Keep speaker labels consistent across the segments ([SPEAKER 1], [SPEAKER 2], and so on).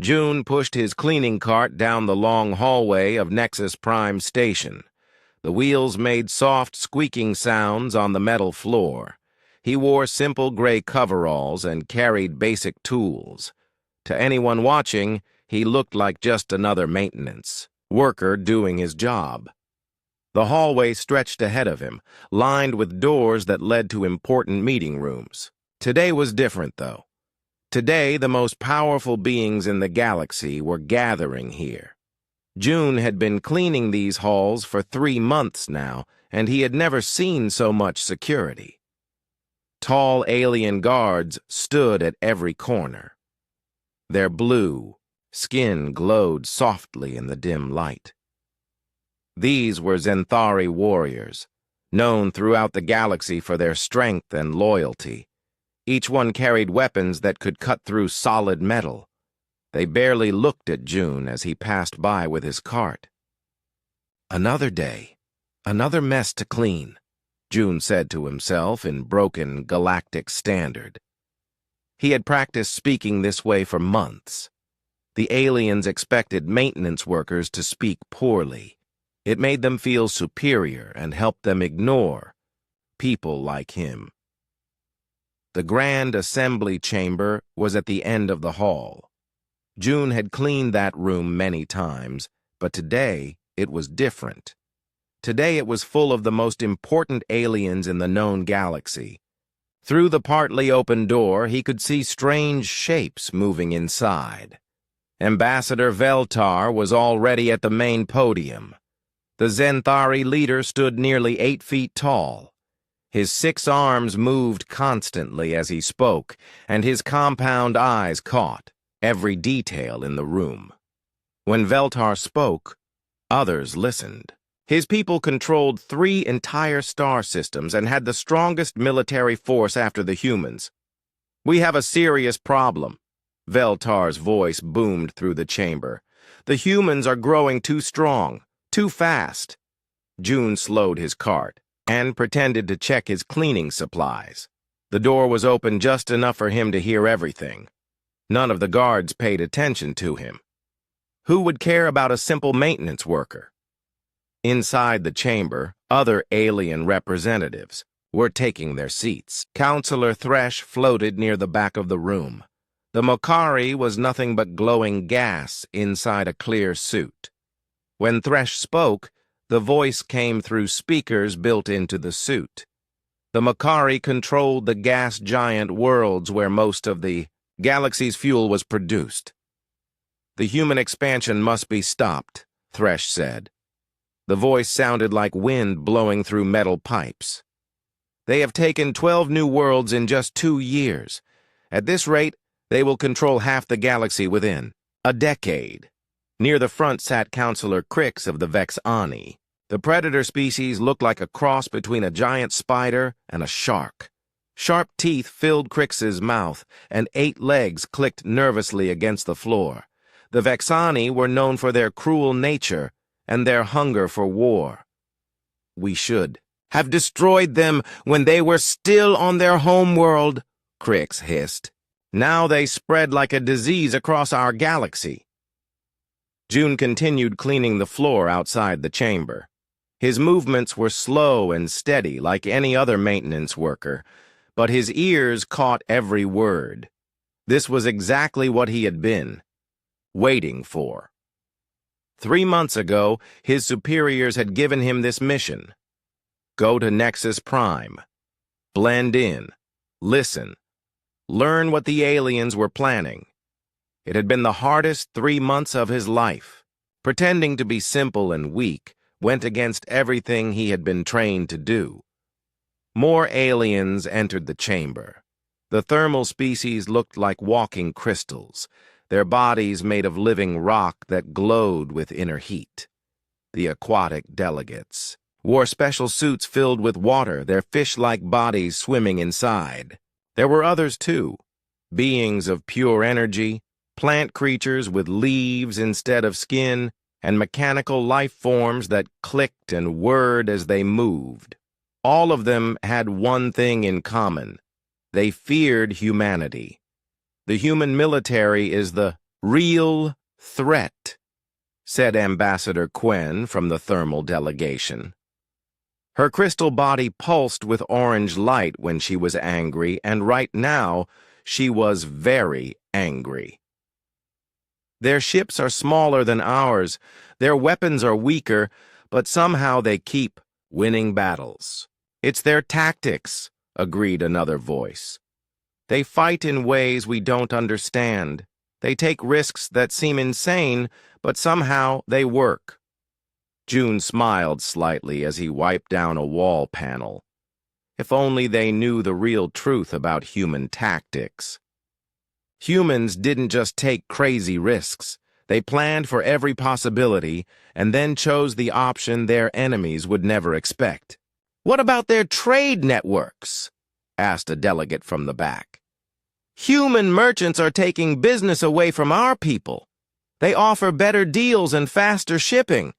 [SPEAKER 1] June pushed his cleaning cart down the long hallway of Nexus Prime Station. The wheels made soft, squeaking sounds on the metal floor. He wore simple gray coveralls and carried basic tools. To anyone watching, he looked like just another maintenance worker doing his job. The hallway stretched ahead of him, lined with doors that led to important meeting rooms. Today was different, though. Today, the most powerful beings in the galaxy were gathering here. June had been cleaning these halls for 3 months now, and he had never seen so much security. Tall alien guards stood at every corner. Their blue skin glowed softly in the dim light. These were Zenthari warriors, known throughout the galaxy for their strength and loyalty. Each one carried weapons that could cut through solid metal. They barely looked at June as he passed by with his cart. Another day, another mess to clean, June said to himself in broken galactic standard. He had practiced speaking this way for months. The aliens expected maintenance workers to speak poorly. It made them feel superior and helped them ignore people like him. The Grand Assembly Chamber was at the end of the hall. June had cleaned that room many times, but today it was different. Today it was full of the most important aliens in the known galaxy. Through the partly open door, he could see strange shapes moving inside. Ambassador Veltar was already at the main podium. The Zenthari leader stood nearly 8 feet tall. His 6 arms moved constantly as he spoke, and his compound eyes caught every detail in the room. When Veltar spoke, others listened. His people controlled 3 entire star systems and had the strongest military force after the humans. "We have a serious problem." Veltar's voice boomed through the chamber. "The humans are growing too strong, too fast." June slowed his cart and pretended to check his cleaning supplies. The door was open just enough for him to hear everything. None of the guards paid attention to him. Who would care about a simple maintenance worker? Inside the chamber, other alien representatives were taking their seats. Counselor Thresh floated near the back of the room. The Mokari was nothing but glowing gas inside a clear suit. When Thresh spoke, the voice came through speakers built into the suit. The Mokari controlled the gas giant worlds where most of the galaxy's fuel was produced. "The human expansion must be stopped," Thresh said. The voice sounded like wind blowing through metal pipes. "They have taken 12 new worlds in just 2 years. At this rate, they will control half the galaxy within a decade." Near the front sat Counselor Crix of the Vexani. The predator species looked like a cross between a giant spider and a shark. Sharp teeth filled Crix's mouth, and 8 legs clicked nervously against the floor. The Vexani were known for their cruel nature and their hunger for war. "We should have destroyed them when they were still on their home world," Crix hissed. "Now they spread like a disease across our galaxy." June continued cleaning the floor outside the chamber. His movements were slow and steady like any other maintenance worker, but his ears caught every word. This was exactly what he had been waiting for. 3 months ago, his superiors had given him this mission. Go to Nexus Prime. Blend in. Listen. Learn what the aliens were planning. It had been the hardest 3 months of his life. Pretending to be simple and weak went against everything he had been trained to do. More aliens entered the chamber. The thermal species looked like walking crystals, their bodies made of living rock that glowed with inner heat. The aquatic delegates wore special suits filled with water, their fish-like bodies swimming inside. There were others, too, beings of pure energy, plant creatures with leaves instead of skin, and mechanical life forms that clicked and whirred as they moved. All of them had one thing in common. They feared humanity. The human military is the Real threat, said Ambassador Quen from the thermal delegation. Her crystal body pulsed with orange light when she was angry, and right now she was very angry. Their ships are smaller than ours, their weapons are weaker, but somehow they keep winning battles. It's their tactics, agreed another voice. They fight in ways we don't understand. They take risks that seem insane, but somehow they work. June smiled slightly as he wiped down a wall panel. If only they knew the real truth about human tactics. Humans didn't just take crazy risks. They planned for every possibility and then chose the option their enemies would never expect. "What about their trade networks?" asked a delegate from the back. "Human merchants are taking business away from our people. They offer better deals and faster shipping."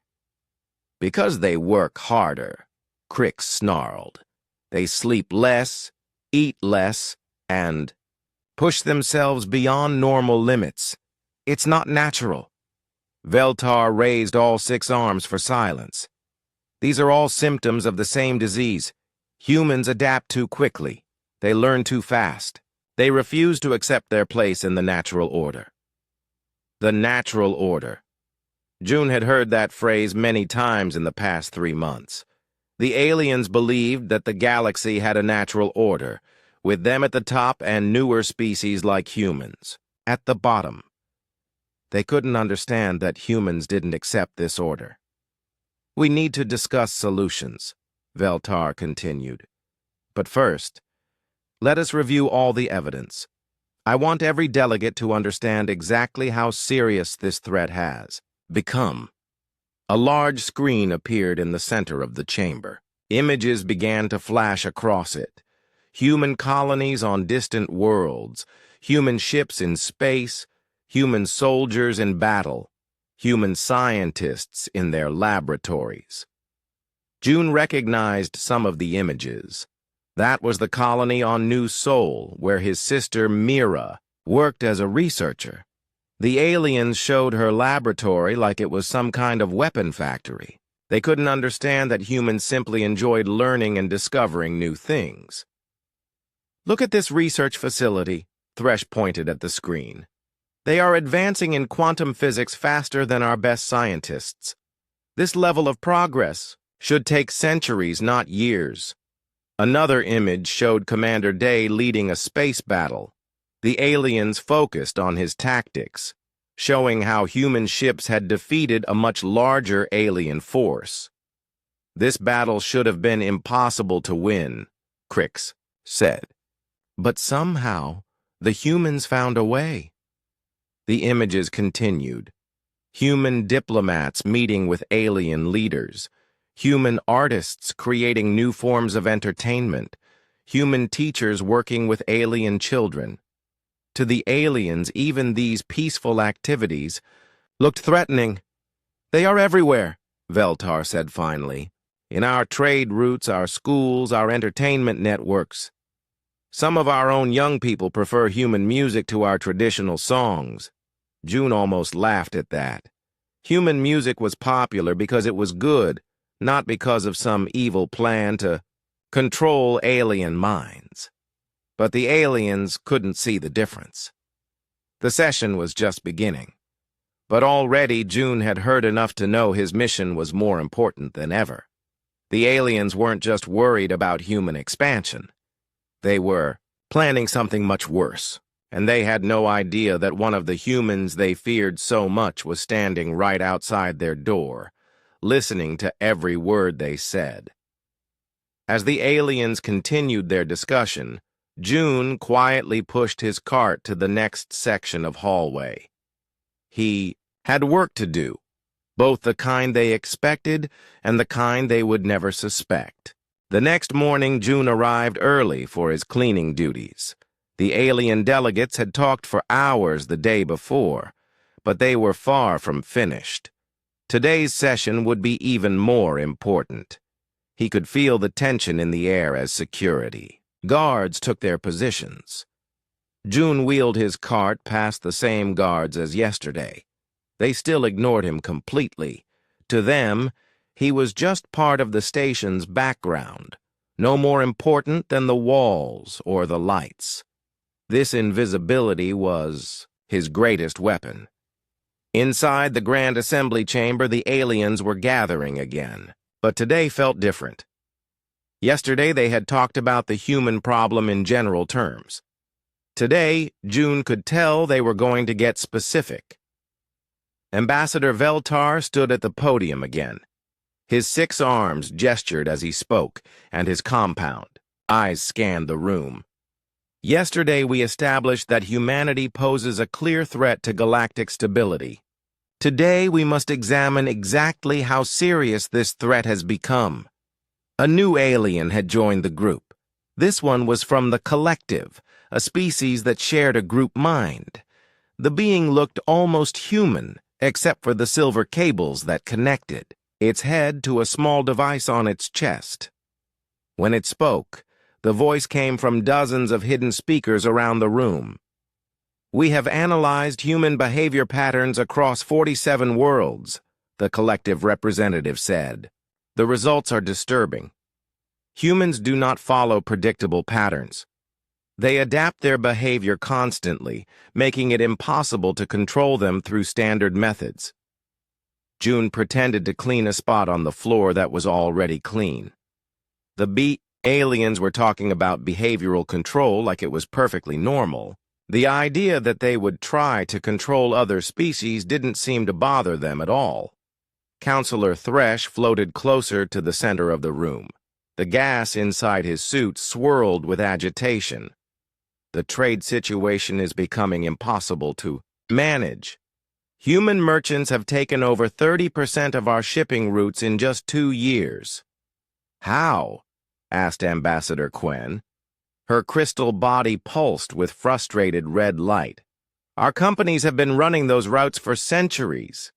[SPEAKER 1] "Because they work harder," Crick snarled. "They sleep less, eat less, and push themselves beyond normal limits. It's not natural." Veltar raised all 6 arms for silence. "These are all symptoms of the same disease. Humans adapt too quickly. They learn too fast. They refuse to accept their place in the natural order." The natural order. June had heard that phrase many times in the past 3 months. The aliens believed that the galaxy had a natural order, with them at the top and newer species like humans at the bottom. They couldn't understand that humans didn't accept this order. "We need to discuss solutions," Veltar continued. "But first, let us review all the evidence. I want every delegate to understand exactly how serious this threat has become." A large screen appeared in the center of the chamber. Images began to flash across it. Human colonies on distant worlds, human ships in space, human soldiers in battle, human scientists in their laboratories. June recognized some of the images. That was the colony on New Sol, where his sister Mira worked as a researcher. The aliens showed her laboratory like it was some kind of weapon factory. They couldn't understand that humans simply enjoyed learning and discovering new things. "Look at this research facility," Thresh pointed at the screen. "They are advancing in quantum physics faster than our best scientists. This level of progress should take centuries, not years." Another image showed Commander Day leading a space battle. The aliens focused on his tactics, showing how human ships had defeated a much larger alien force. "This battle should have been impossible to win," Crix said. "But somehow, the humans found a way." The images continued. Human diplomats meeting with alien leaders, human artists creating new forms of entertainment, human teachers working with alien children. To the aliens, even these peaceful activities looked threatening. "They are everywhere," Veltar said finally. "In our trade routes, our schools, our entertainment networks. Some of our own young people prefer human music to our traditional songs." June almost laughed at that. Human music was popular because it was good, not because of some evil plan to control alien minds. But the aliens couldn't see the difference. The session was just beginning. But already June had heard enough to know his mission was more important than ever. The aliens weren't just worried about human expansion. They were planning something much worse, and they had no idea that one of the humans they feared so much was standing right outside their door, listening to every word they said. As the aliens continued their discussion, June quietly pushed his cart to the next section of hallway. He had work to do, both the kind they expected and the kind they would never suspect. The next morning, June arrived early for his cleaning duties. The alien delegates had talked for hours the day before, but they were far from finished. Today's session would be even more important. He could feel the tension in the air as guards took their positions. June wheeled his cart past the same guards as yesterday. They still ignored him completely. To them, he was just part of the station's background, no more important than the walls or the lights. This invisibility was his greatest weapon. Inside the Grand Assembly Chamber, the aliens were gathering again, but today felt different. Yesterday, they had talked about the human problem in general terms. Today, June could tell they were going to get specific. Ambassador Veltar stood at the podium again. His 6 arms gestured as he spoke, and his compound eyes scanned the room. Yesterday, we established that humanity poses a clear threat to galactic stability. Today, we must examine exactly how serious this threat has become. A new alien had joined the group. This one was from the Collective, a species that shared a group mind. The being looked almost human, except for the silver cables that connected its head to a small device on its chest. When it spoke, the voice came from dozens of hidden speakers around the room. We have analyzed human behavior patterns across 47 worlds, the Collective representative said. The results are disturbing. Humans do not follow predictable patterns. They adapt their behavior constantly, making it impossible to control them through standard methods. June pretended to clean a spot on the floor that was already clean. The aliens were talking about behavioral control like it was perfectly normal. The idea that they would try to control other species didn't seem to bother them at all. Counselor Thresh floated closer to the center of the room. The gas inside his suit swirled with agitation. The trade situation is becoming impossible to manage. Human merchants have taken over 30% of our shipping routes in just 2 years. How? Asked Ambassador Quen. Her crystal body pulsed with frustrated red light. Our companies have been running those routes for centuries.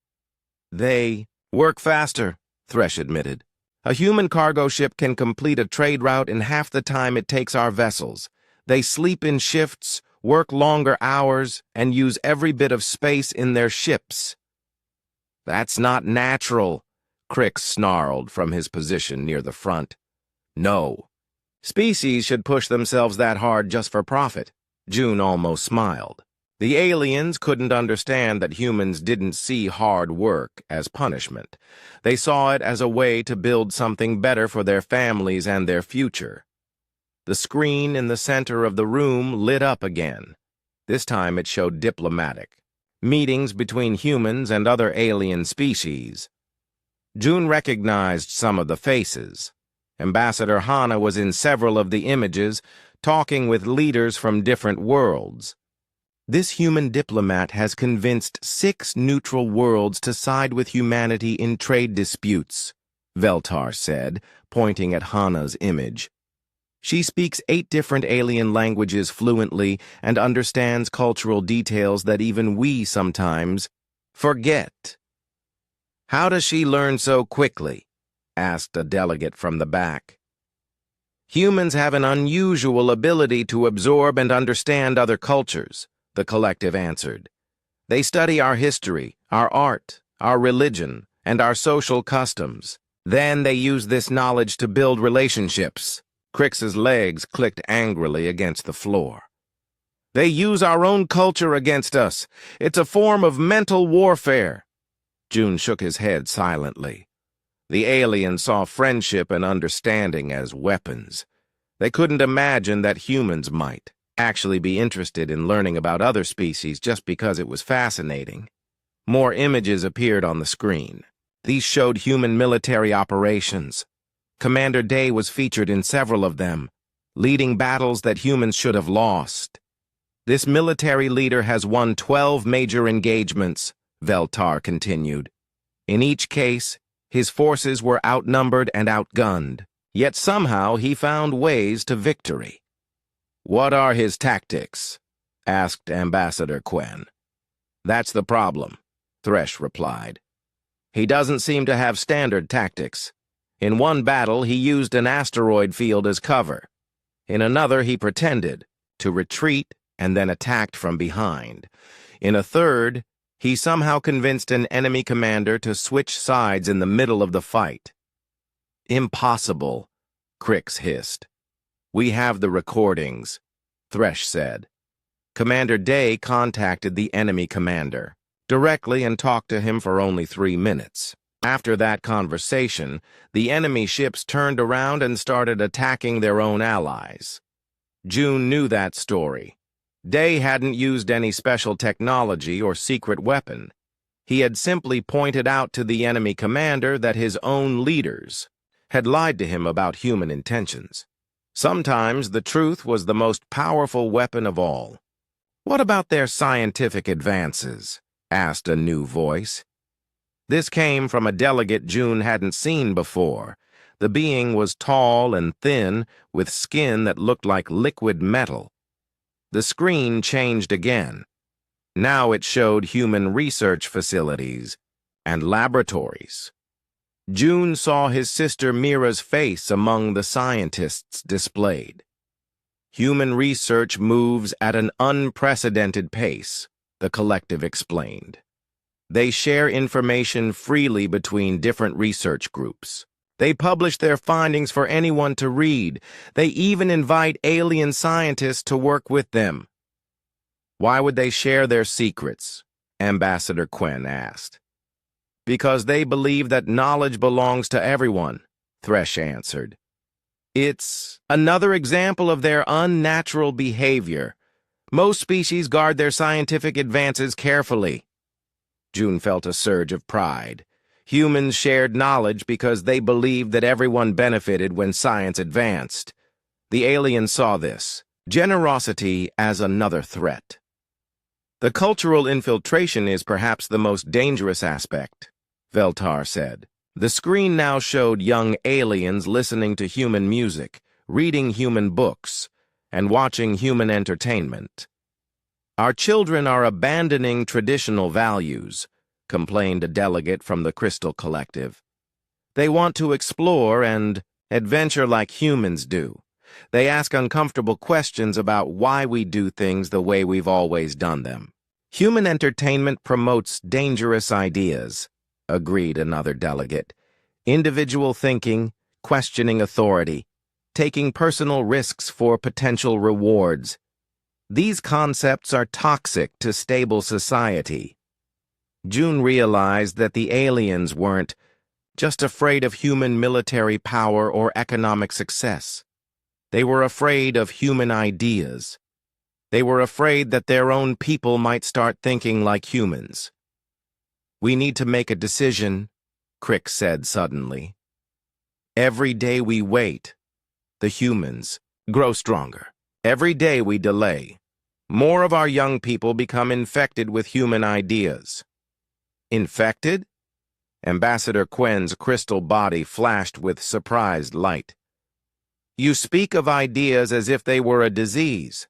[SPEAKER 1] They work faster, Thresh admitted. A human cargo ship can complete a trade route in half the time it takes our vessels. They sleep in shifts, work longer hours, and use every bit of space in their ships. That's not natural, Crix snarled from his position near the front. No. Species should push themselves that hard just for profit. June almost smiled. The aliens couldn't understand that humans didn't see hard work as punishment. They saw it as a way to build something better for their families and their future. The screen in the center of the room lit up again. This time it showed diplomatic meetings between humans and other alien species. June recognized some of the faces. Ambassador Hana was in several of the images, talking with leaders from different worlds. This human diplomat has convinced 6 neutral worlds to side with humanity in trade disputes, Veltar said, pointing at Hana's image. She speaks 8 different alien languages fluently and understands cultural details that even we sometimes forget. How does she learn so quickly? Asked a delegate from the back. Humans have an unusual ability to absorb and understand other cultures, the Collective answered. They study our history, our art, our religion, and our social customs. Then they use this knowledge to build relationships. Crix's legs clicked angrily against the floor. They use our own culture against us. It's a form of mental warfare. June shook his head silently. The aliens saw friendship and understanding as weapons. They couldn't imagine that humans might actually be interested in learning about other species just because it was fascinating. More images appeared on the screen. These showed human military operations. Commander Day was featured in several of them, leading battles that humans should have lost. This military leader has won 12 major engagements, Veltar continued. In each case, his forces were outnumbered and outgunned, yet somehow he found ways to victory. What are his tactics? Asked Ambassador Quen. That's the problem, Thresh replied. He doesn't seem to have standard tactics. In one battle, he used an asteroid field as cover. In another, he pretended to retreat and then attacked from behind. In a third, he somehow convinced an enemy commander to switch sides in the middle of the fight. "Impossible," Crix hissed. "We have the recordings," Thresh said. Commander Day contacted the enemy commander directly and talked to him for only 3 minutes. After that conversation, the enemy ships turned around and started attacking their own allies. June knew that story. Day hadn't used any special technology or secret weapon. He had simply pointed out to the enemy commander that his own leaders had lied to him about human intentions. Sometimes the truth was the most powerful weapon of all. "What about their scientific advances?" asked a new voice. This came from a delegate June hadn't seen before. The being was tall and thin, with skin that looked like liquid metal. The screen changed again. Now it showed human research facilities and laboratories. June saw his sister Mira's face among the scientists displayed. "Human research moves at an unprecedented pace," the collective explained. "They share information freely between different research groups. They publish their findings for anyone to read. They even invite alien scientists to work with them." "Why would they share their secrets?" Ambassador Quinn asked. "Because they believe that knowledge belongs to everyone," Thresh answered. "It's another example of their unnatural behavior. Most species guard their scientific advances carefully." June felt a surge of pride. Humans shared knowledge because they believed that everyone benefited when science advanced. The aliens saw this generosity as another threat. "The cultural infiltration is perhaps the most dangerous aspect," Veltar said. The screen now showed young aliens listening to human music, reading human books, and watching human entertainment. "Our children are abandoning traditional values," complained a delegate from the Crystal Collective. "They want to explore and adventure like humans do. They ask uncomfortable questions about why we do things the way we've always done them." "Human entertainment promotes dangerous ideas," agreed another delegate. "Individual thinking, questioning authority, taking personal risks for potential rewards. These concepts are toxic to stable society." June realized that the aliens weren't just afraid of human military power or economic success. They were afraid of human ideas. They were afraid that their own people might start thinking like humans. "We need to make a decision," Crix said suddenly. "Every day we wait, the humans grow stronger. Every day we delay, more of our young people become infected with human ideas." "Infected?" Ambassador Quinn's crystal body flashed with surprised light. "You speak of ideas as if they were a disease,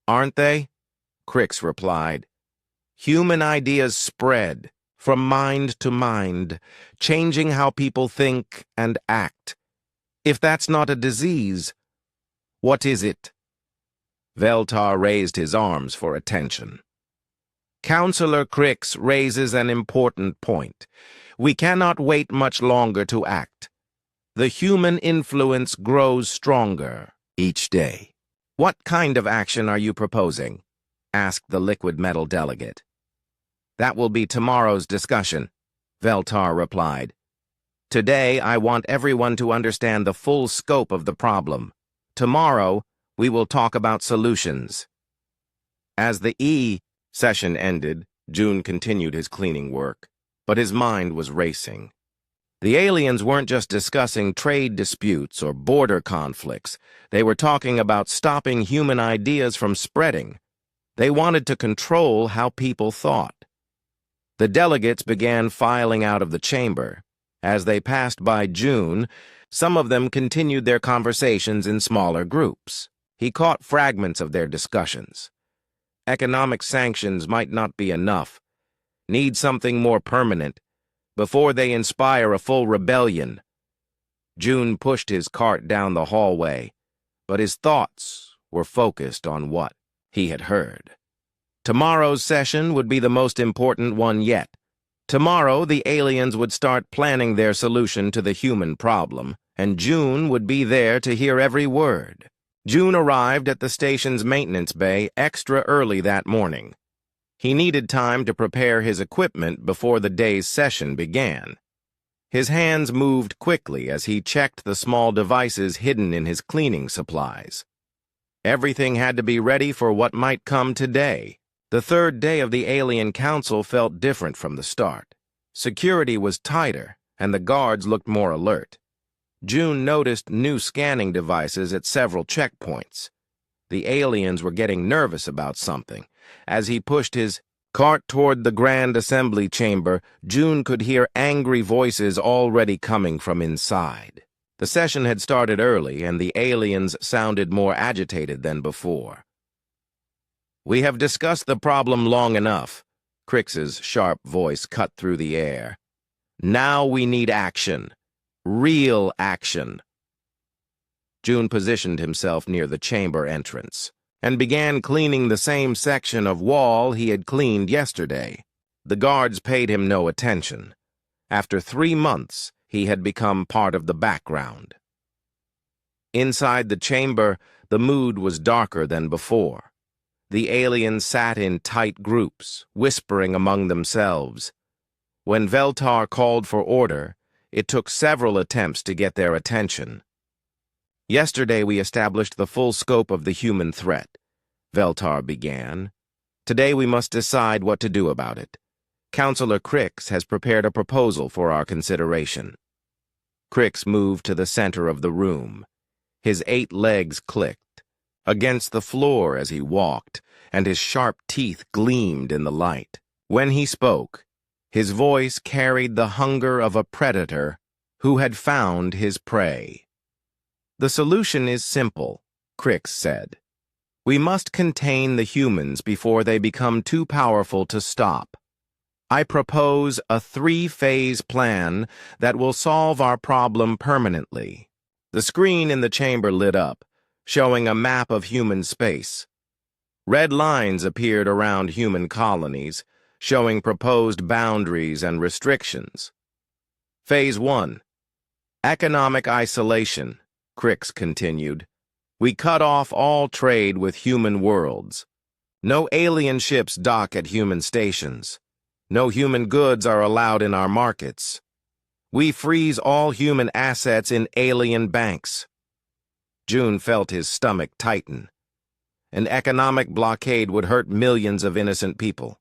[SPEAKER 1] aren't they?" Crix replied. "Human ideas spread from mind to mind, changing how people think and act. If that's not a disease, what is it?" Veltar raised his arms for attention. "Counselor Crix raises an important point. We cannot wait much longer to act. The human influence grows stronger each day." "What kind of action are you proposing?" asked the liquid metal delegate. "That will be tomorrow's discussion," Veltar replied. "Today I want everyone to understand the full scope of the problem. Tomorrow we will talk about solutions." As the session ended, June continued his cleaning work, but his mind was racing. The aliens weren't just discussing trade disputes or border conflicts. They were talking about stopping human ideas from spreading. They wanted to control how people thought. The delegates began filing out of the chamber. As they passed by June, some of them continued their conversations in smaller groups. He caught fragments of their discussions. Economic sanctions might not be enough. Need something more permanent before they inspire a full rebellion. June pushed his cart down the hallway, but his thoughts were focused on what he had heard. Tomorrow's session would be the most important one yet. Tomorrow, the aliens would start planning their solution to the human problem, and June would be there to hear every word. June arrived at the station's maintenance bay extra early that morning. He needed time to prepare his equipment before the day's session began. His hands moved quickly as he checked the small devices hidden in his cleaning supplies. Everything had to be ready for what might come today. The third day of the Alien Council felt different from the start. Security was tighter, and the guards looked more alert. June noticed new scanning devices at several checkpoints. The aliens were getting nervous about something. As he pushed his cart toward the Grand Assembly Chamber, June could hear angry voices already coming from inside. The session had started early, and the aliens sounded more agitated than before. "We have discussed the problem long enough," Crix's sharp voice cut through the air. "Now we need action. Real action." June positioned himself near the chamber entrance and began cleaning the same section of wall he had cleaned yesterday. The guards paid him no attention. After 3 months, he had become part of the background. Inside the chamber, the mood was darker than before. The aliens sat in tight groups, whispering among themselves. When Veltar called for order, it took several attempts to get their attention. "Yesterday we established the full scope of the human threat," Veltar began. "Today we must decide what to do about it. Counselor Crix has prepared a proposal for our consideration." Crix moved to the center of the room. His 8 legs clicked against the floor as he walked, and his sharp teeth gleamed in the light. When he spoke, his voice carried the hunger of a predator who had found his prey. "The solution is simple," Crix said. "We must contain the humans before they become too powerful to stop. I propose a 3-phase plan that will solve our problem permanently." The screen in the chamber lit up, showing a map of human space. Red lines appeared around human colonies, showing proposed boundaries and restrictions. Phase 1. Economic isolation, Crix continued. "We cut off all trade with human worlds. No alien ships dock at human stations. No human goods are allowed in our markets. We freeze all human assets in alien banks." June felt his stomach tighten. An economic blockade would hurt millions of innocent people.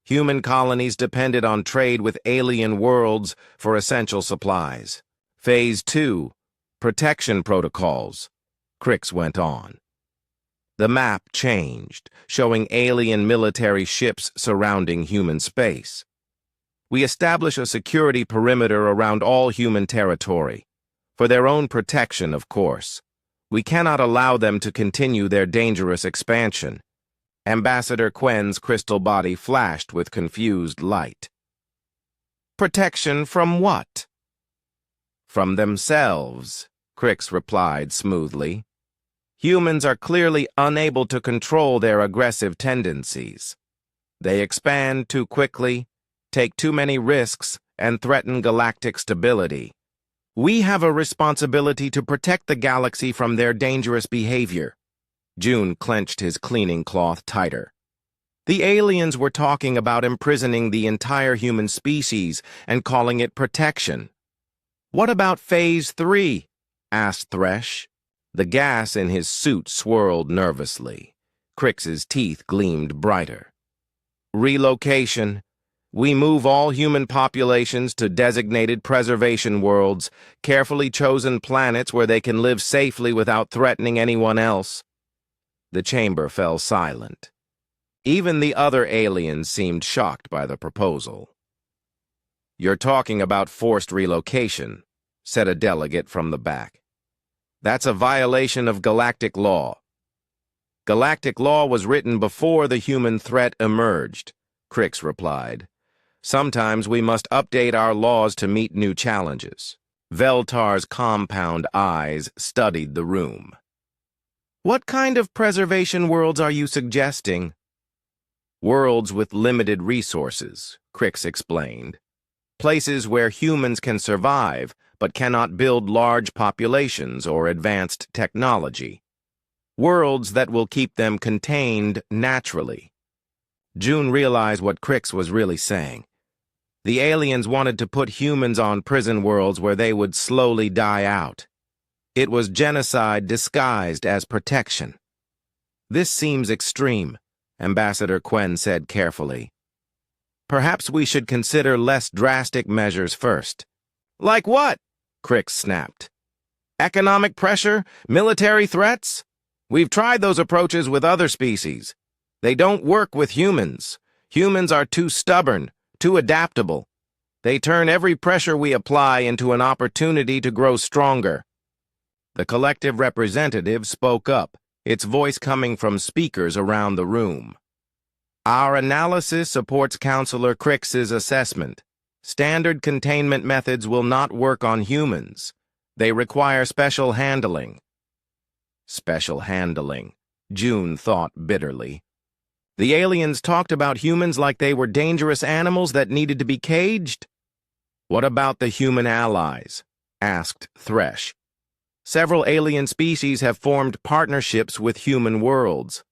[SPEAKER 1] Human colonies depended on trade with alien worlds for essential supplies. Phase 2. Protection protocols, Crix went on. The map changed, showing alien military ships surrounding human space. "We establish a security perimeter around all human territory. For their own protection, of course. We cannot allow them to continue their dangerous expansion." Ambassador Quen's crystal body flashed with confused light. "Protection from what?" "From themselves," Crix replied smoothly. "Humans are clearly unable to control their aggressive tendencies. They expand too quickly, take too many risks, and threaten galactic stability. We have a responsibility to protect the galaxy from their dangerous behavior." June clenched his cleaning cloth tighter. The aliens were talking about imprisoning the entire human species and calling it protection. "What about Phase 3? Asked Thresh. The gas in his suit swirled nervously. Crix's teeth gleamed brighter. "Relocation. We move all human populations to designated preservation worlds, carefully chosen planets where they can live safely without threatening anyone else." The chamber fell silent. Even the other aliens seemed shocked by the proposal. "You're talking about forced relocation," said a delegate from the back. "That's a violation of galactic law." "Galactic law was written before the human threat emerged," Crix replied. "Sometimes we must update our laws to meet new challenges." Veltar's compound eyes studied the room. What kind of preservation worlds are you suggesting? Worlds with limited resources, Crix explained. Places where humans can survive, but cannot build large populations or advanced technology. Worlds that will keep them contained naturally. June realized what Crix was really saying. The aliens wanted to put humans on prison worlds where they would slowly die out. It was genocide disguised as protection. This seems extreme, Ambassador Quen said carefully. Perhaps we should consider less drastic measures first. Like what? Crix snapped. Economic pressure? Military threats? We've tried those approaches with other species. They don't work with humans. Humans are too stubborn, too adaptable. They turn every pressure we apply into an opportunity to grow stronger. The collective representative spoke up, its voice coming from speakers around the room. Our analysis supports Counselor Crix's assessment. Standard containment methods will not work on humans. They require special handling. Special handling, June thought bitterly. The aliens talked about humans like they were dangerous animals that needed to be caged? What about the human allies? Asked Thresh. Several alien species have formed partnerships with human worlds.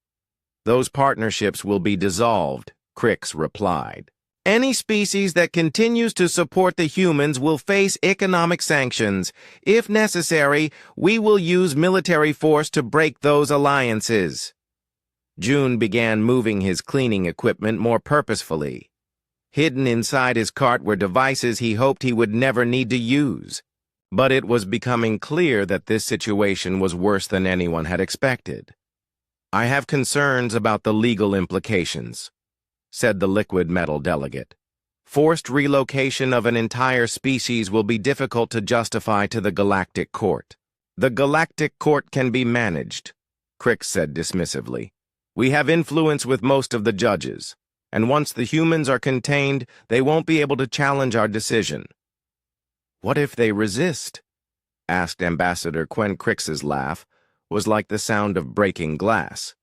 [SPEAKER 1] Those partnerships will be dissolved, Crix replied. Any species that continues to support the humans will face economic sanctions. If necessary, we will use military force to break those alliances. June began moving his cleaning equipment more purposefully. Hidden inside his cart were devices he hoped he would never need to use. But it was becoming clear that this situation was worse than anyone had expected. I have concerns about the legal implications, said the liquid metal delegate. Forced relocation of an entire species will be difficult to justify to the Galactic Court. The Galactic Court can be managed, Crix said dismissively. We have influence with most of the judges, and once the humans are contained, they won't be able to challenge our decision. What if they resist? Asked Ambassador Quen. Crix's laugh was like the sound of breaking glass.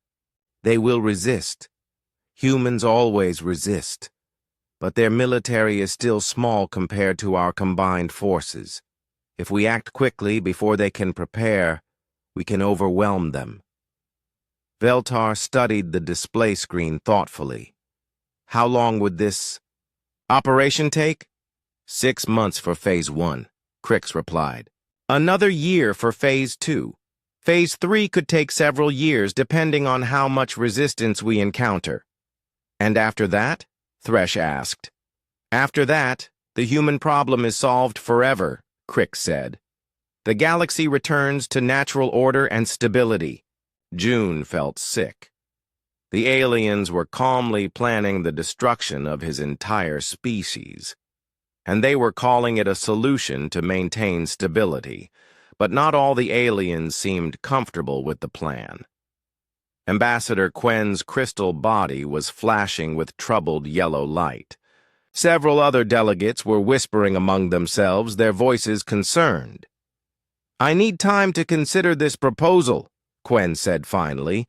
[SPEAKER 1] They will resist. Humans always resist. But their military is still small compared to our combined forces. If we act quickly before they can prepare, we can overwhelm them. Veltar studied the display screen thoughtfully. How long would this operation take? 6 months for Phase 1, Crix replied. Another year for Phase 2. Phase 3 could take several years depending on how much resistance we encounter. And after that? Thresh asked. After that, the human problem is solved forever, Crix said. The galaxy returns to natural order and stability. June felt sick. The aliens were calmly planning the destruction of his entire species. And they were calling it a solution to maintain stability, but not all the aliens seemed comfortable with the plan. Ambassador Quen's crystal body was flashing with troubled yellow light. Several other delegates were whispering among themselves, their voices concerned. I need time to consider this proposal, Quen said finally.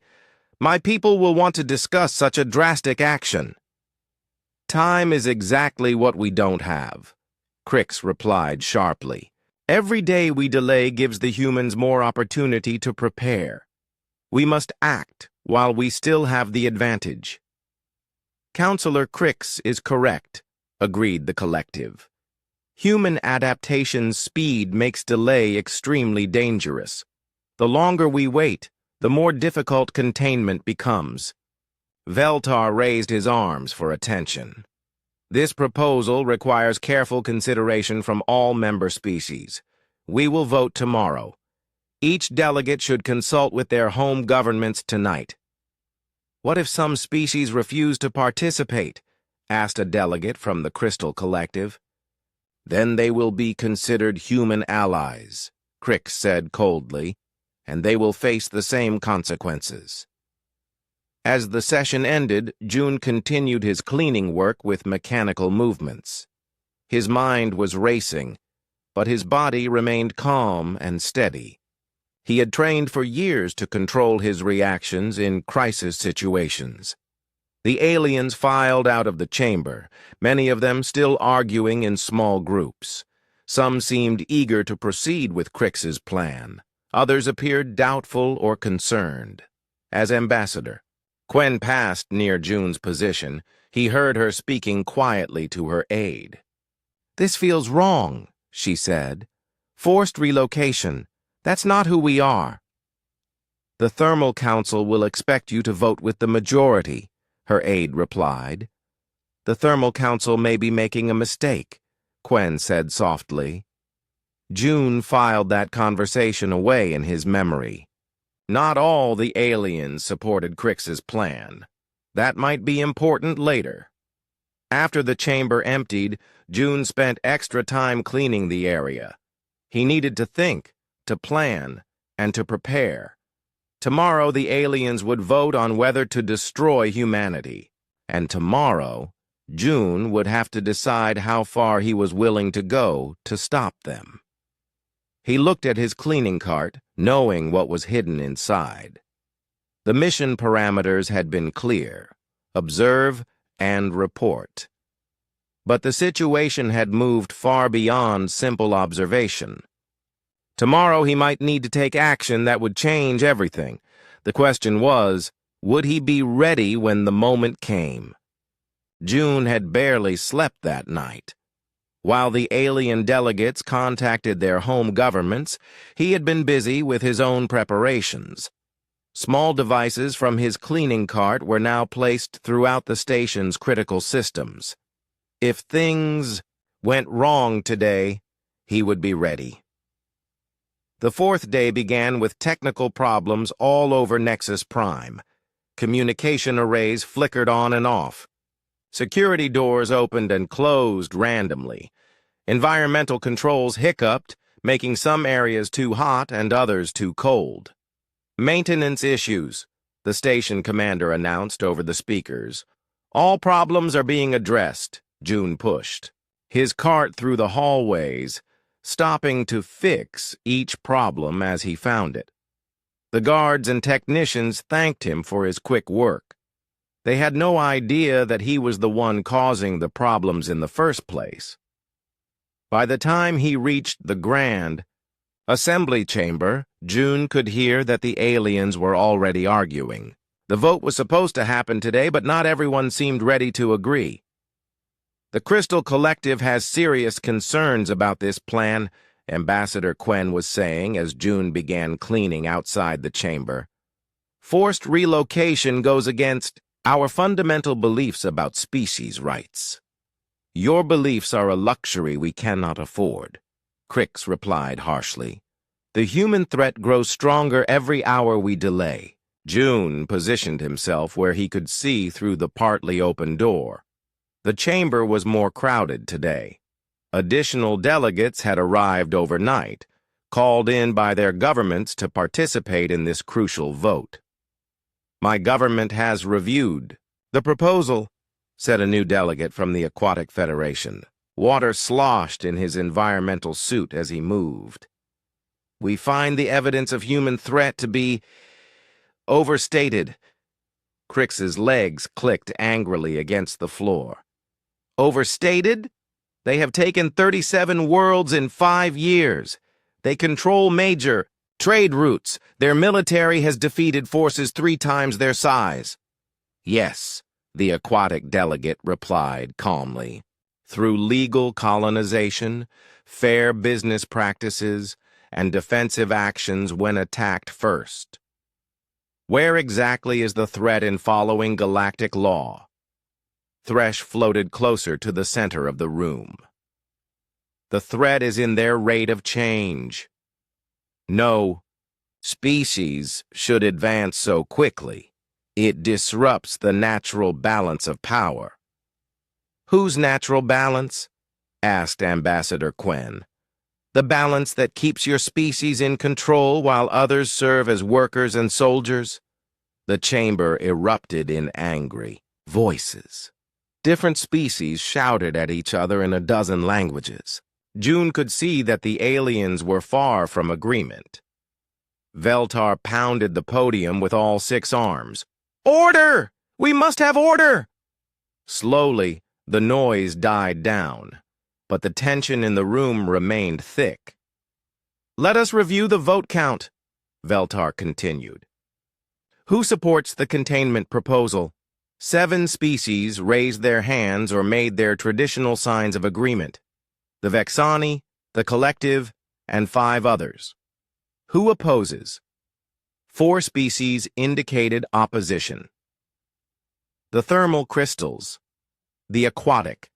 [SPEAKER 1] My people will want to discuss such a drastic action. Time is exactly what we don't have, Crix replied sharply. Every day we delay gives the humans more opportunity to prepare. We must act while we still have the advantage. Counselor Crix is correct, agreed the collective. Human adaptation's speed makes delay extremely dangerous. The longer we wait, the more difficult containment becomes. Veltar raised his arms for attention. This proposal requires careful consideration from all member species. We will vote tomorrow. Each delegate should consult with their home governments tonight. What if some species refuse to participate? Asked a delegate from the Crystal Collective. Then they will be considered human allies, Crix said coldly, and they will face the same consequences. As the session ended, June continued his cleaning work with mechanical movements. His mind was racing, but his body remained calm and steady. He had trained for years to control his reactions in crisis situations. The aliens filed out of the chamber, many of them still arguing in small groups. Some seemed eager to proceed with Crix's plan. Others appeared doubtful or concerned. As ambassador, Quen passed near June's position. He heard her speaking quietly to her aide. "This feels wrong," she said. "Forced relocation. That's not who we are." "The Thermal Council will expect you to vote with the majority," her aide replied. "The Thermal Council may be making a mistake," Quen said softly. June filed that conversation away in his memory. Not all the aliens supported Crix's plan. That might be important later. After the chamber emptied, June spent extra time cleaning the area. He needed to think, to plan, and to prepare. Tomorrow the aliens would vote on whether to destroy humanity. And tomorrow, June would have to decide how far he was willing to go to stop them. He looked at his cleaning cart, knowing what was hidden inside. The mission parameters had been clear: observe and report. But the situation had moved far beyond simple observation. Tomorrow he might need to take action that would change everything. The question was, would he be ready when the moment came? June had barely slept that night. While the alien delegates contacted their home governments, he had been busy with his own preparations. Small devices from his cleaning cart were now placed throughout the station's critical systems. If things went wrong today, he would be ready. The fourth day began with technical problems all over Nexus Prime. Communication arrays flickered on and off. Security doors opened and closed randomly. Environmental controls hiccuped, making some areas too hot and others too cold. "Maintenance issues," the station commander announced over the speakers. "All problems are being addressed," June pushed. His cart through the hallways, stopping to fix each problem as he found it. The guards and technicians thanked him for his quick work. They had no idea that he was the one causing the problems in the first place. By the time he reached the Grand Assembly Chamber, June could hear that the aliens were already arguing. The vote was supposed to happen today, but not everyone seemed ready to agree. "The Crystal Collective has serious concerns about this plan," Ambassador Quen was saying as June began cleaning outside the chamber. "Forced relocation goes against our fundamental beliefs about species rights. Your beliefs are a luxury we cannot afford," Crix replied harshly. "The human threat grows stronger every hour we delay." June positioned himself where he could see through the partly open door. The chamber was more crowded today. Additional delegates had arrived overnight, called in by their governments to participate in this crucial vote. "My government has reviewed the proposal," said a new delegate from the Aquatic Federation. Water sloshed in his environmental suit as he moved. "We find the evidence of human threat to be overstated." Crix's legs clicked angrily against the floor. "Overstated? They have taken 37 worlds in 5 years. They control major trade routes. Their military has defeated forces 3 times their size." "Yes," the aquatic delegate replied calmly. "Through legal colonization, fair business practices, and defensive actions when attacked first." "Where exactly is the threat in following galactic law?" Thresh floated closer to the center of the room. "The threat is in their rate of change. No species should advance so quickly. It disrupts the natural balance of power." "Whose natural balance?" asked Ambassador Quen. "The balance that keeps your species in control while others serve as workers and soldiers?" The chamber erupted in angry voices. Different species shouted at each other in a dozen languages. June could see that the aliens were far from agreement. Veltar pounded the podium with all 6 arms. "Order! We must have order!" Slowly, the noise died down, but the tension in the room remained thick. "Let us review the vote count," Veltar continued. "Who supports the containment proposal?" 7 species raised their hands or made their traditional signs of agreement. The Vexani, the Collective, and 5 others. Who opposes? 4 species indicated opposition. The thermal crystals, the aquatic,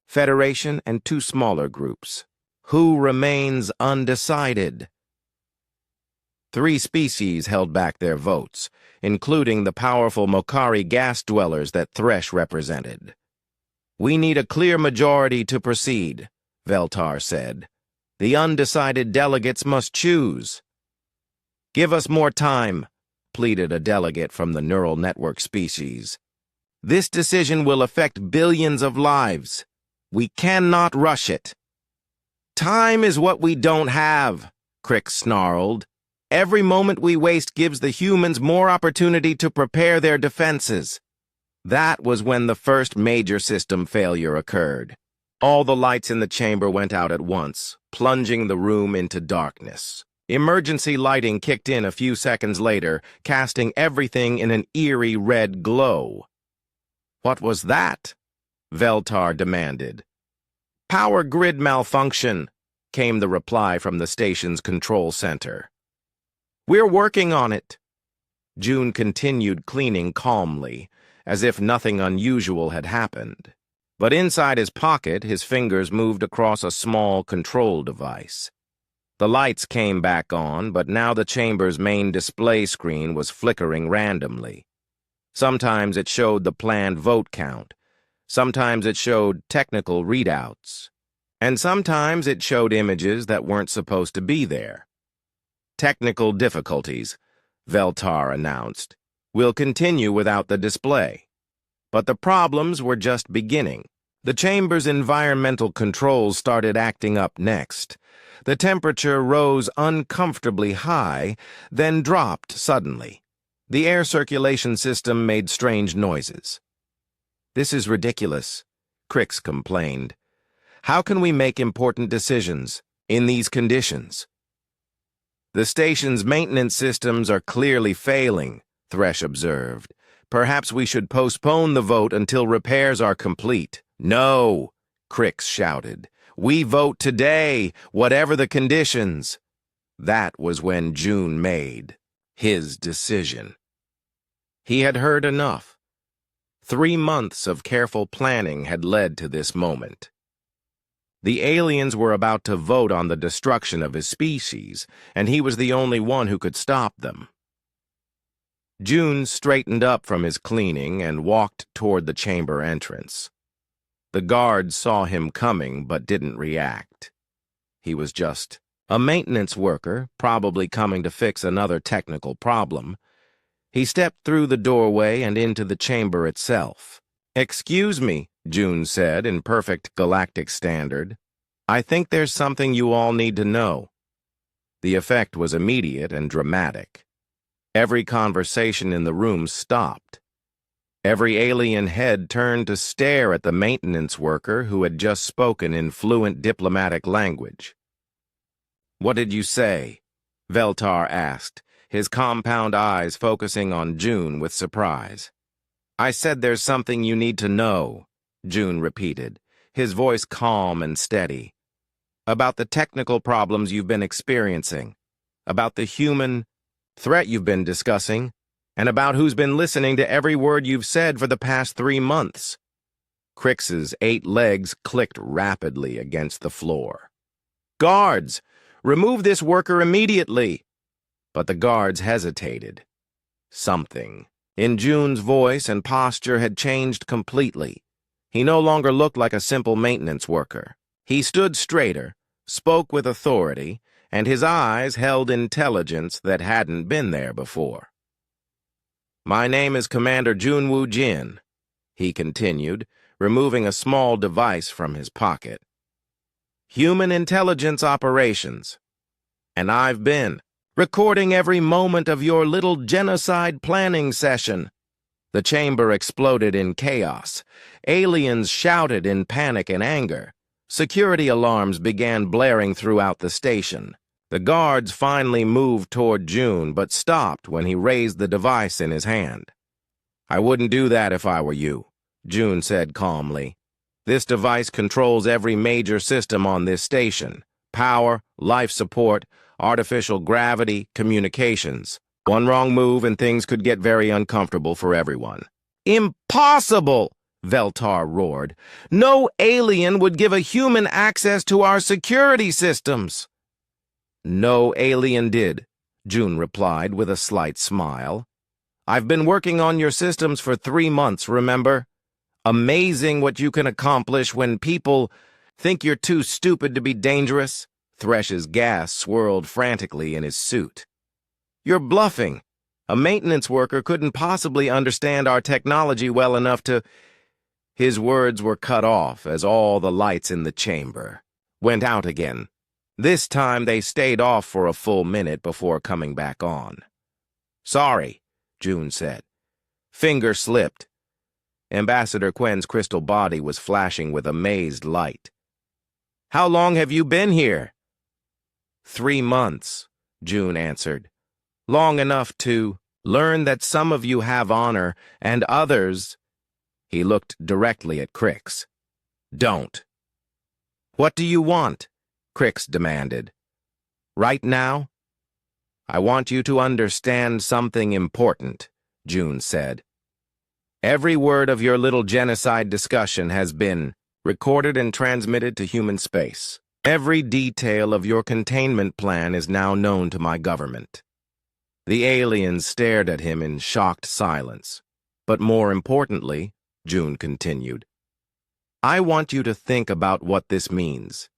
[SPEAKER 1] Federation, and 2 smaller groups. Who remains undecided? 3 species held back their votes, including the powerful Mokari gas dwellers that Thresh represented. "We need a clear majority to proceed," Veltar said. "The undecided delegates must choose." "Give us more time," pleaded a delegate from the neural network species. "This decision will affect billions of lives. We cannot rush it." "Time is what we don't have," Crick snarled. "Every moment we waste gives the humans more opportunity to prepare their defenses." That was when the first major system failure occurred. All the lights in the chamber went out at once, plunging the room into darkness. Emergency lighting kicked in a few seconds later, casting everything in an eerie red glow. "What was that?" Veltar demanded. "Power grid malfunction," came the reply from the station's control center. "We're working on it." June continued cleaning calmly, as if nothing unusual had happened. But inside his pocket, his fingers moved across a small control device. The lights came back on, but now the chamber's main display screen was flickering randomly. Sometimes it showed the planned vote count, sometimes it showed technical readouts, and sometimes it showed images that weren't supposed to be there. "Technical difficulties," Veltar announced, "will continue without the display." But the problems were just beginning. The chamber's environmental controls started acting up next. The temperature rose uncomfortably high, then dropped suddenly. The air circulation system made strange noises. "This is ridiculous," Crix complained. "How can we make important decisions in these conditions?" "The station's maintenance systems are clearly failing," Thresh observed. "Perhaps we should postpone the vote until repairs are complete." "No," Crix shouted. "We vote today, whatever the conditions." That was when June made his decision. He had heard enough. 3 months of careful planning had led to this moment. The aliens were about to vote on the destruction of his species, and he was the only one who could stop them. June straightened up from his cleaning and walked toward the chamber entrance. The guards saw him coming but didn't react. He was just a maintenance worker, probably coming to fix another technical problem. He stepped through the doorway and into the chamber itself. "Excuse me," June said in perfect galactic standard. "I think there's something you all need to know." The effect was immediate and dramatic. Every conversation in the room stopped. Every alien head turned to stare at the maintenance worker who had just spoken in fluent diplomatic language. "What did you say?" Veltar asked, his compound eyes focusing on June with surprise. "I said there's something you need to know," June repeated, his voice calm and steady. "About the technical problems you've been experiencing, about the human threat you've been discussing, and about who's been listening to every word you've said for the past 3 months. Crix's 8 legs clicked rapidly against the floor. "Guards! Remove this worker immediately!" But the guards hesitated. Something in June's voice and posture had changed completely. He no longer looked like a simple maintenance worker. He stood straighter, spoke with authority, and his eyes held intelligence that hadn't been there before. "My name is Commander Junwoo Jin," he continued, removing a small device from his pocket. "Human intelligence operations. And I've been recording every moment of your little genocide planning session." The chamber exploded in chaos. Aliens shouted in panic and anger. Security alarms began blaring throughout the station. The guards finally moved toward June, but stopped when he raised the device in his hand. "I wouldn't do that if I were you," June said calmly. "This device controls every major system on this station: power, life support, artificial gravity, communications. One wrong move and things could get very uncomfortable for everyone." "Impossible!" Veltar roared. "No alien would give a human access to our security systems." "No alien did," June replied with a slight smile. "I've been working on your systems for 3 months, remember? Amazing what you can accomplish when people think you're too stupid to be dangerous." Thresh's gas swirled frantically in his suit. "You're bluffing. A maintenance worker couldn't possibly understand our technology well enough to—" His words were cut off as all the lights in the chamber went out again. This time they stayed off for a full minute before coming back on. "Sorry," June said. Finger slipped. Ambassador Quen's crystal body was flashing with amazed light. "How long have you been here?" 3 months, June answered. "Long enough to learn that some of you have honor and others—" He looked directly at Crix. "Don't." "What do you want?" Crix demanded. "Right now?" "I want you to understand something important," June said. "Every word of your little genocide discussion has been recorded and transmitted to human space. Every detail of your containment plan is now known to my government." The aliens stared at him in shocked silence. "But more importantly," June continued, "I want you to think about what this means.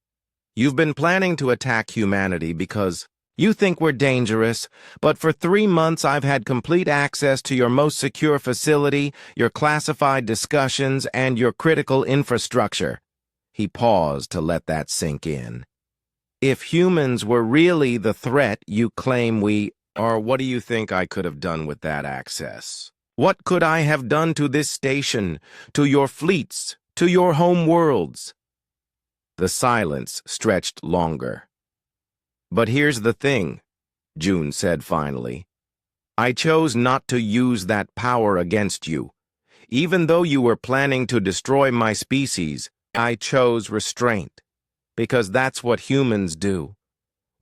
[SPEAKER 1] You've been planning to attack humanity because you think we're dangerous, but for 3 months I've had complete access to your most secure facility, your classified discussions, and your critical infrastructure." He paused to let that sink in. "If humans were really the threat you claim we are, what do you think I could have done with that access? What could I have done to this station, to your fleets, to your home worlds?" The silence stretched longer. "But here's the thing," June said finally. "I chose not to use that power against you. Even though you were planning to destroy my species, I chose restraint, because that's what humans do.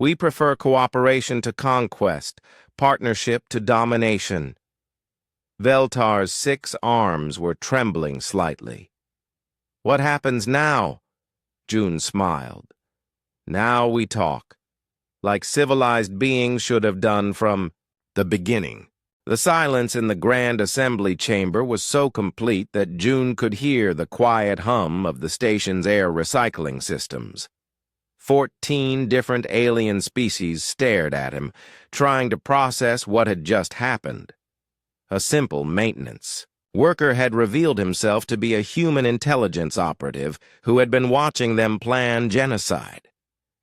[SPEAKER 1] We prefer cooperation to conquest, partnership to domination." Veltar's 6 arms were trembling slightly. "What happens now?" June smiled. "Now we talk, like civilized beings should have done from the beginning." The silence in the grand assembly chamber was so complete that June could hear the quiet hum of the station's air recycling systems. 14 different alien species stared at him, trying to process what had just happened. A simple maintenance worker had revealed himself to be a human intelligence operative who had been watching them plan genocide.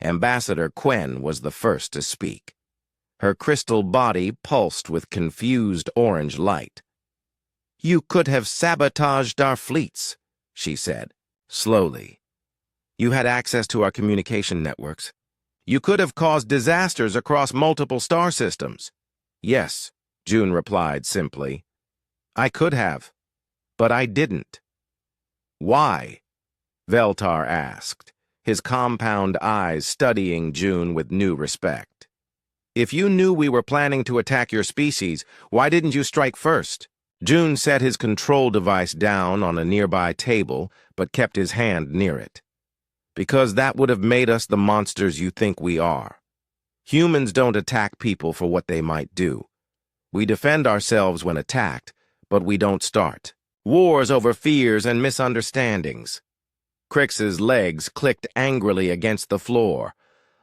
[SPEAKER 1] Ambassador Quen was the first to speak. Her crystal body pulsed with confused orange light. "You could have sabotaged our fleets," she said, slowly. "You had access to our communication networks. You could have caused disasters across multiple star systems." "Yes," June replied simply. "I could have, but I didn't." "Why?" Veltar asked, his compound eyes studying June with new respect. "If you knew we were planning to attack your species, why didn't you strike first?" June set his control device down on a nearby table, but kept his hand near it. "Because that would have made us the monsters you think we are. Humans don't attack people for what they might do. We defend ourselves when attacked, but we don't start wars over fears and misunderstandings." Crix's legs clicked angrily against the floor.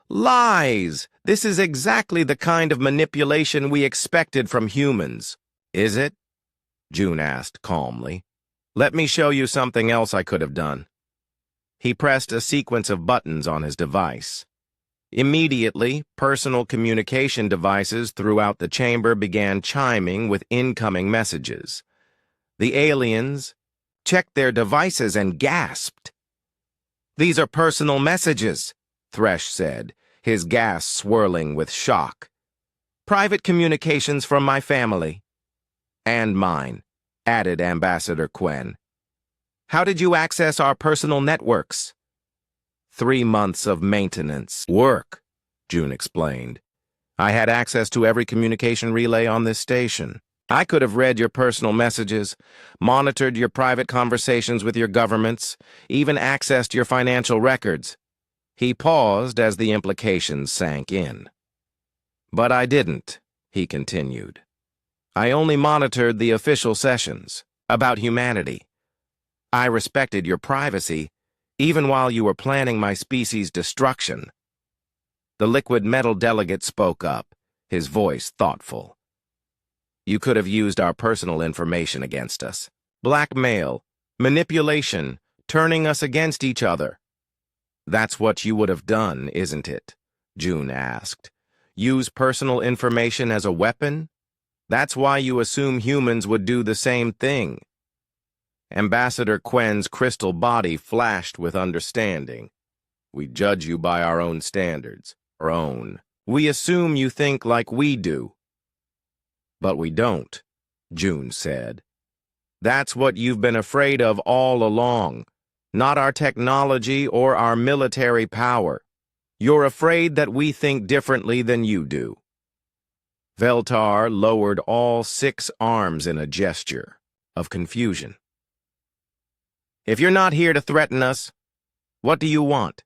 [SPEAKER 1] "Lies! This is exactly the kind of manipulation we expected from humans." "Is it?" June asked calmly. "Let me show you something else I could have done." He pressed a sequence of buttons on his device. Immediately, personal communication devices throughout the chamber began chiming with incoming messages. The aliens checked their devices and gasped. "These are personal messages," Thresh said, his gas swirling with shock. "Private communications from my family." "And mine," added Ambassador Quen. "How did you access our personal networks?" 3 months of maintenance work, June explained. "I had access to every communication relay on this station. I could have read your personal messages, monitored your private conversations with your governments, even accessed your financial records." He paused as the implications sank in. "But I didn't," he continued. "I only monitored the official sessions about humanity. I respected your privacy, even while you were planning my species' destruction." The liquid metal delegate spoke up, his voice thoughtful. "You could have used our personal information against us. Blackmail, manipulation, turning us against each other." "That's what you would have done, isn't it?" June asked. "Use personal information as a weapon? That's why you assume humans would do the same thing." Ambassador Quen's crystal body flashed with understanding. "We judge you by our own standards, our own. We assume you think like we do." "But we don't," June said. "That's what you've been afraid of all along, not our technology or our military power. You're afraid that we think differently than you do." Veltar lowered all 6 arms in a gesture of confusion. "If you're not here to threaten us, what do you want?"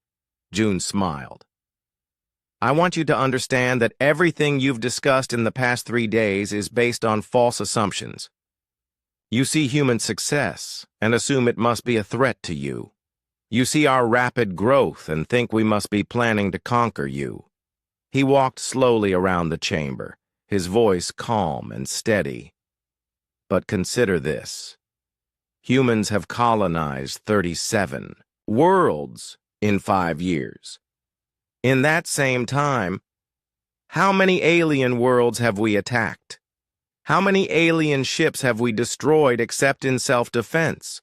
[SPEAKER 1] June smiled. "I want you to understand that everything you've discussed in the past 3 days is based on false assumptions. You see human success and assume it must be a threat to you. You see our rapid growth and think we must be planning to conquer you." He walked slowly around the chamber, his voice calm and steady. "But consider this. Humans have colonized 37 worlds in 5 years. In that same time, how many alien worlds have we attacked? How many alien ships have we destroyed except in self-defense?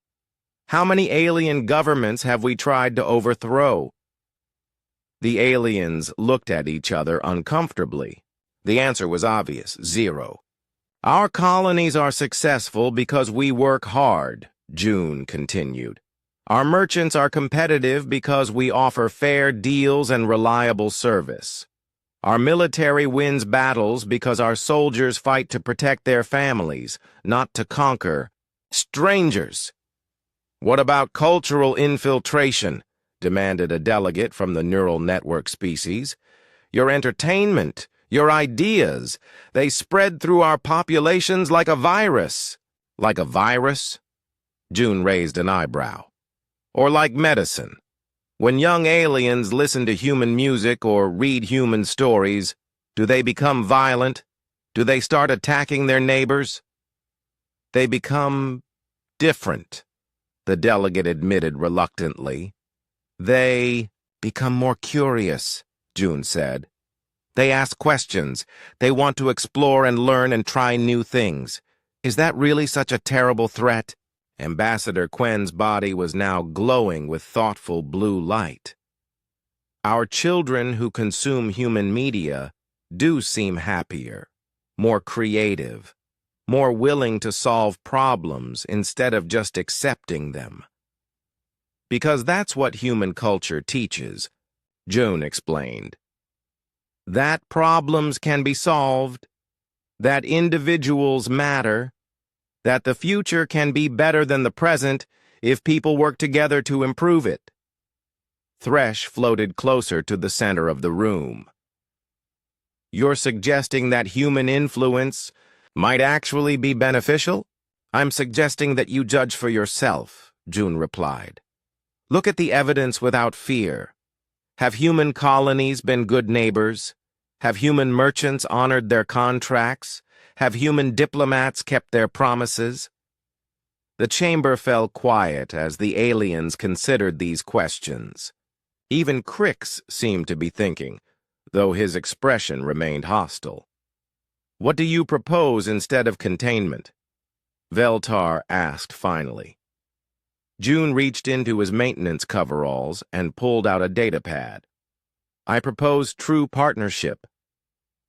[SPEAKER 1] How many alien governments have we tried to overthrow?" The aliens looked at each other uncomfortably. The answer was obvious: 0. "Our colonies are successful because we work hard," June continued. "Our merchants are competitive because we offer fair deals and reliable service. Our military wins battles because our soldiers fight to protect their families, not to conquer strangers." "What about cultural infiltration?" demanded a delegate from the neural network species. "Your entertainment, your ideas, they spread through our populations like a virus." "Like a virus?" June raised an eyebrow. "Or like medicine? When young aliens listen to human music or read human stories, do they become violent? Do they start attacking their neighbors?" "They become different," the delegate admitted reluctantly. "They become more curious," June said. "They ask questions. They want to explore and learn and try new things. Is that really such a terrible threat?" Ambassador Quen's body was now glowing with thoughtful blue light. "Our children who consume human media do seem happier, more creative, more willing to solve problems instead of just accepting them. Because that's what human culture teaches," June explained. "That problems can be solved, that individuals matter, that the future can be better than the present if people work together to improve it." Thresh floated closer to the center of the room. "You're suggesting that human influence might actually be beneficial?" "I'm suggesting that you judge for yourself," June replied. "Look at the evidence without fear. Have human colonies been good neighbors? Have human merchants honored their contracts? Have human diplomats kept their promises?" The chamber fell quiet as the aliens considered these questions. Even Crix seemed to be thinking, though his expression remained hostile. "What do you propose instead of containment?" Veltar asked finally. June reached into his maintenance coveralls and pulled out a datapad. "I propose true partnership.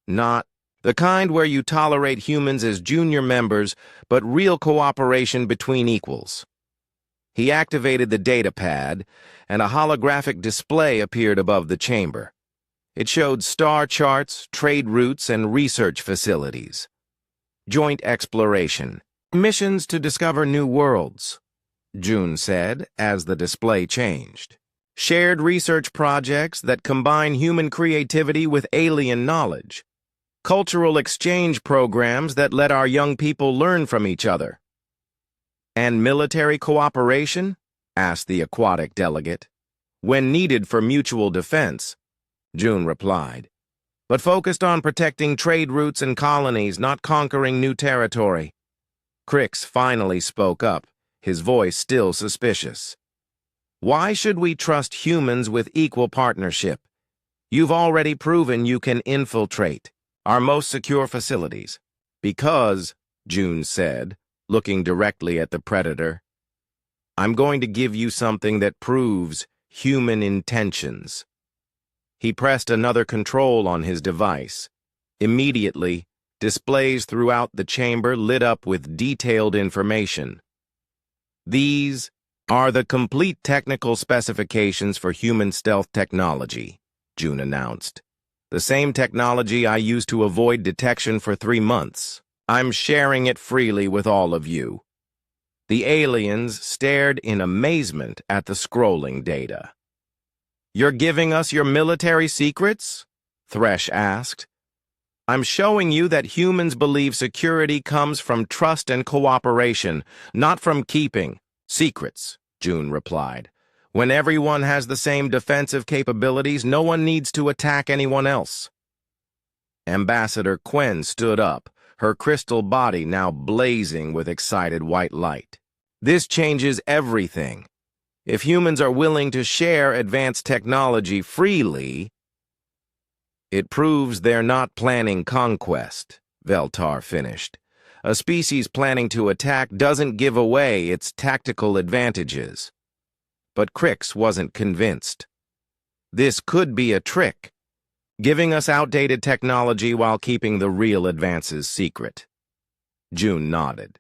[SPEAKER 1] Not the kind where you tolerate humans as junior members, but real cooperation between equals." He activated the datapad, and a holographic display appeared above the chamber. It showed star charts, trade routes, and research facilities. "Joint exploration. Missions to discover new worlds," June said as the display changed. "Shared research projects that combine human creativity with alien knowledge. Cultural exchange programs that let our young people learn from each other." "And military cooperation?" asked the aquatic delegate. "When needed for mutual defense," June replied, "but focused on protecting trade routes and colonies, not conquering new territory." Crix finally spoke up, his voice still suspicious. "Why should we trust humans with equal partnership? You've already proven you can infiltrate our most secure facilities." "Because," June said, looking directly at the Predator, "I'm going to give you something that proves human intentions." He pressed another control on his device. Immediately, displays throughout the chamber lit up with detailed information. "These are the complete technical specifications for human stealth technology," June announced. "The same technology I used to avoid detection for 3 months. I'm sharing it freely with all of you." The aliens stared in amazement at the scrolling data. "You're giving us your military secrets?" Thresh asked. "I'm showing you that humans believe security comes from trust and cooperation, not from keeping secrets," June replied. "When everyone has the same defensive capabilities, no one needs to attack anyone else." Ambassador Quen stood up, her crystal body now blazing with excited white light. "This changes everything. If humans are willing to share advanced technology freely, it proves they're not planning conquest," Veltar finished. "A species planning to attack doesn't give away its tactical advantages." But Crix wasn't convinced. "This could be a trick, giving us outdated technology while keeping the real advances secret." June nodded.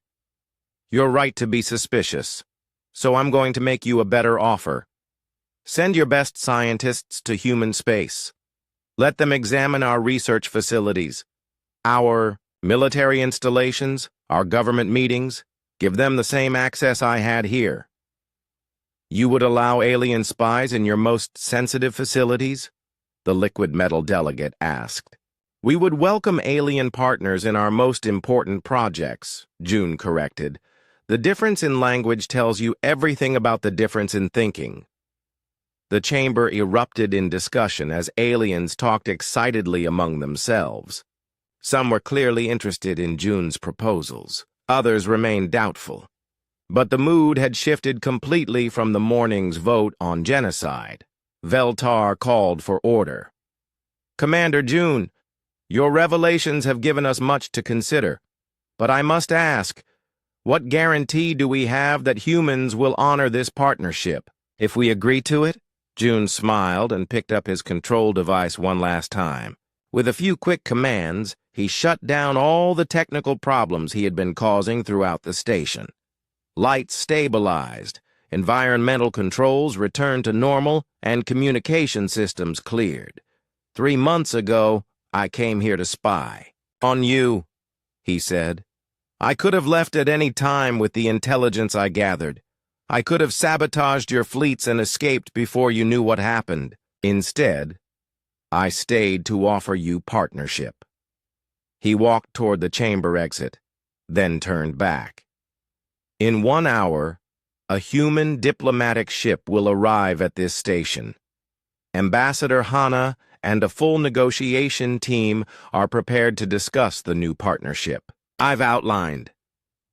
[SPEAKER 1] "You're right to be suspicious, so I'm going to make you a better offer. Send your best scientists to human space. Let them examine our research facilities, our military installations, our government meetings. Give them the same access I had here." "You would allow alien spies in your most sensitive facilities?" the liquid metal delegate asked. "We would welcome alien partners in our most important projects," June corrected. "The difference in language tells you everything about the difference in thinking." The chamber erupted in discussion as aliens talked excitedly among themselves. Some were clearly interested in June's proposals. Others remained doubtful. But the mood had shifted completely from the morning's vote on genocide. Veltar called for order. "Commander June, your revelations have given us much to consider. But I must ask, what guarantee do we have that humans will honor this partnership? If we agree to it?" June smiled and picked up his control device one last time. With a few quick commands, he shut down all the technical problems he had been causing throughout the station. Lights stabilized, environmental controls returned to normal, and communication systems cleared. 3 months ago, I came here to spy. On you, he said. I could have left at any time with the intelligence I gathered. I could have sabotaged your fleets and escaped before you knew what happened. Instead, I stayed to offer you partnership. He walked toward the chamber exit, then turned back. In 1 hour, a human diplomatic ship will arrive at this station. Ambassador Hana and a full negotiation team are prepared to discuss the new partnership. I've outlined.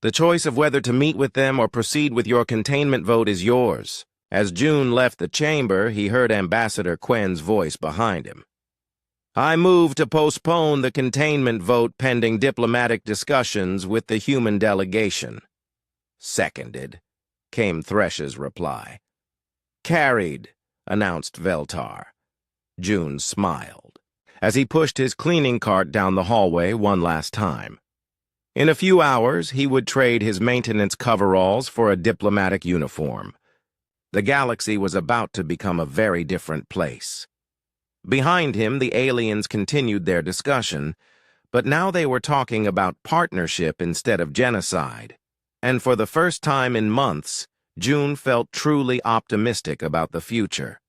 [SPEAKER 1] The choice of whether to meet with them or proceed with your containment vote is yours. As June left the chamber, he heard Ambassador Quen's voice behind him. I move to postpone the containment vote pending diplomatic discussions with the human delegation. Seconded, came Thresh's reply. Carried, announced Veltar. June smiled, as he pushed his cleaning cart down the hallway one last time. In a few hours, he would trade his maintenance coveralls for a diplomatic uniform. The galaxy was about to become a very different place. Behind him, the aliens continued their discussion, but now they were talking about partnership instead of genocide. And for the first time in months, June felt truly optimistic about the future.